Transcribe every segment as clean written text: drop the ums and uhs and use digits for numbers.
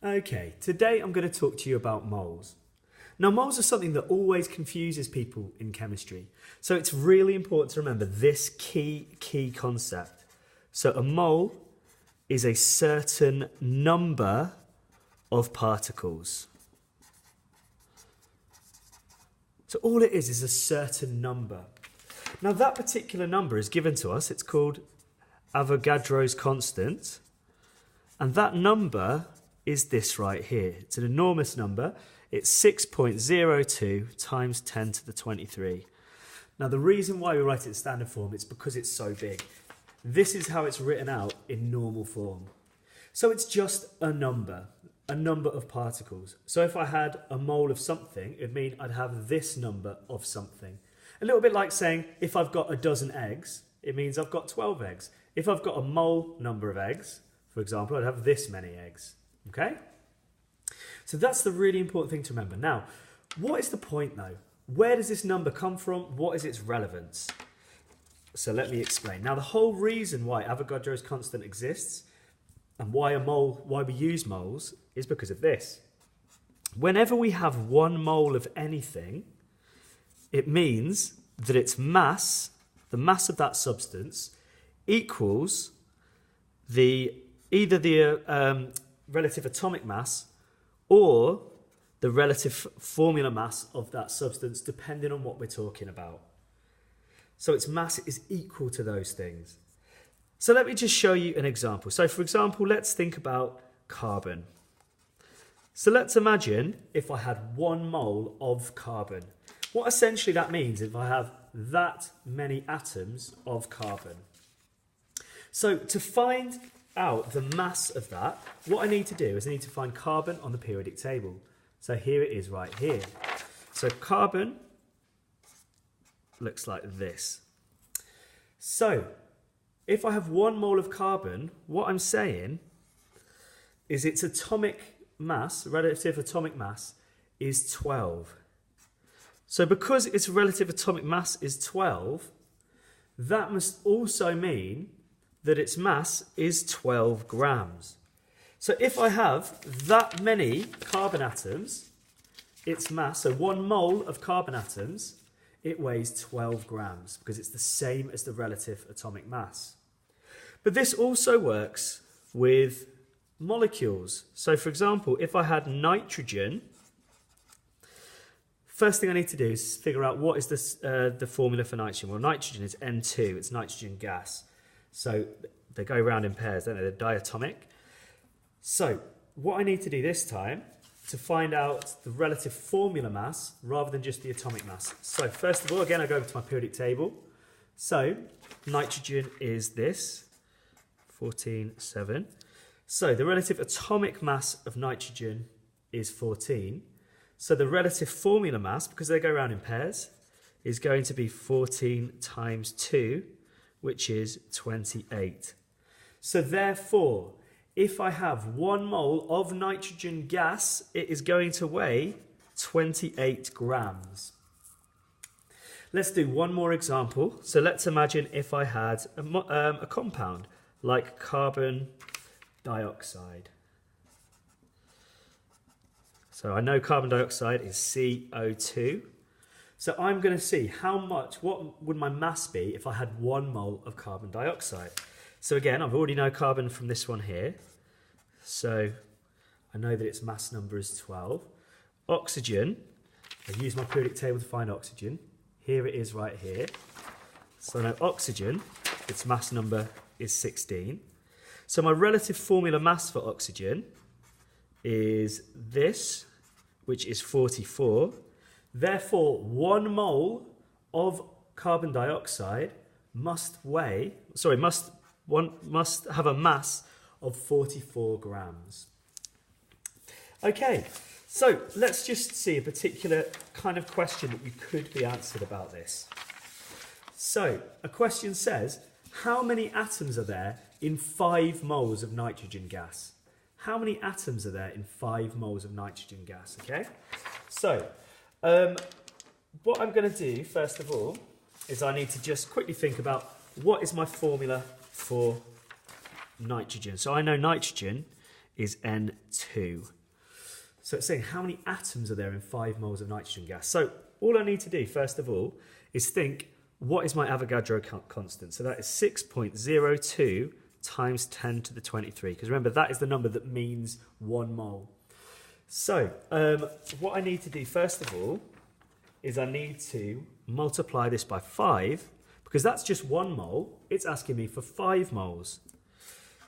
Okay, today I'm going to talk to you about moles. Now, moles are something that always confuses people in chemistry. So it's really important to remember this key concept. So a mole is a certain number of particles. So all it is a certain number. Now that particular number is given to us. It's called Avogadro's constant. And that number is this right here. It's an enormous number. It's 6.02 times 10 to the 23. Now the reason why we write it in standard form is because it's so big. This is how it's written out in normal form. So it's just a number of particles. So if I had a mole of something, it would mean I'd have this number of something. A little bit like saying if I've got a dozen eggs, it means I've got 12 eggs. If I've got a mole number of eggs, for example, I'd have this many eggs. Okay? So that's the really important thing to remember. Now, what is the point though? Where does this number come from? What is its relevance? So let me explain. Now, the whole reason why Avogadro's constant exists and why we use moles is because of this. Whenever we have 1 mole of anything, it means that its mass, the mass of that substance, equals either the relative atomic mass or the relative formula mass of that substance, depending on what we're talking about. So its mass is equal to those things. So let me just show you an example. So for example, let's think about carbon. So let's imagine if I had 1 mole of carbon. What essentially that means if I have that many atoms of carbon. So to find out the mass of that, what I need to do is I need to find carbon on the periodic table. So here it is right here. So carbon looks like this. So if I have 1 mole of carbon, what I'm saying is its atomic mass, relative atomic mass, is 12. So because its relative atomic mass is 12, that must also mean that its mass is 12 grams. So if I have that many carbon atoms, its mass, so 1 mole of carbon atoms, it weighs 12 grams because it's the same as the relative atomic mass. But this also works with molecules. So for example, if I had nitrogen, first thing I need to do is figure out what is the formula for nitrogen. Well, nitrogen is N2, it's nitrogen gas. So they go around in pairs, don't they? They're diatomic. So what I need to do this time to find out the relative formula mass rather than just the atomic mass. So first of all, again, I go over to my periodic table. So nitrogen is this, 14.7. So the relative atomic mass of nitrogen is 14. So the relative formula mass, because they go around in pairs, is going to be 14 times 2, which is 28. So therefore, if I have 1 mole of nitrogen gas, it is going to weigh 28 grams. Let's do one more example. So let's imagine if I had a compound like carbon dioxide. So I know carbon dioxide is CO2. So I'm going to see what would my mass be if I had 1 mole of carbon dioxide. So again, I've already know carbon from this one here. So I know that its mass number is 12. Oxygen, I use my periodic table to find oxygen. Here it is right here. So I know oxygen, its mass number is 16. So my relative formula mass for oxygen is this, which is 44. Therefore, 1 mole of carbon dioxide must have a mass of 44 grams. Okay, so let's just see a particular kind of question that you could be answered about this. So a question says, how many atoms are there in 5 moles of nitrogen gas? How many atoms are there in 5 moles of nitrogen gas? Okay, so what I'm going to do first of all is I need to just quickly think about what is my formula for nitrogen. So I know nitrogen is N2. So it's saying how many atoms are there in 5 moles of nitrogen gas. So all I need to do, first of all, is think, what is my Avogadro constant? So that is 6.02 times 10 to the 23. Because remember, that is the number that means 1 mole. So what I need to do, first of all, is I need to multiply this by 5, because that's just 1 mole. It's asking me for 5 moles.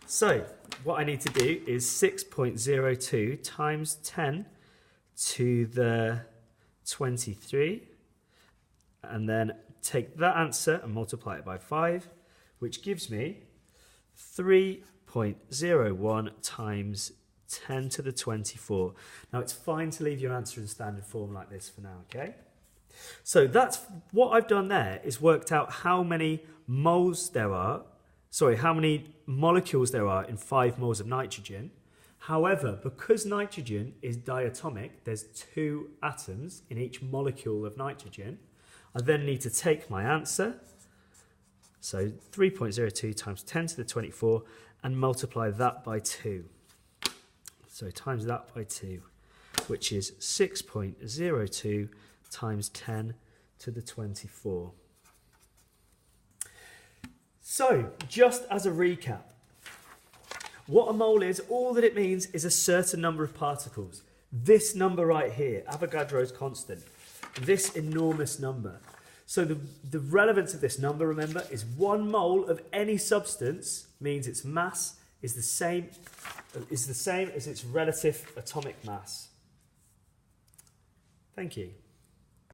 So what I need to do is 6.02 times 10 to the 23, and then take that answer and multiply it by 5, which gives me 3.01 times 10 to the 24. Now it's fine to leave your answer in standard form like this for now, okay? So that's what I've done there, is worked out how many moles there are, how many molecules there are in 5 moles of nitrogen. However, because nitrogen is diatomic, there's 2 atoms in each molecule of nitrogen, I then need to take my answer, so 3.02 times 10 to the 24, and multiply that by 2. So times that by 2, which is 6.02 times 10 to the 24. So, just as a recap, what a mole is, all that it means is a certain number of particles. This number right here, Avogadro's constant, this enormous number. So the relevance of this number, remember, is 1 mole of any substance means its mass is the same as its relative atomic mass. Thank you.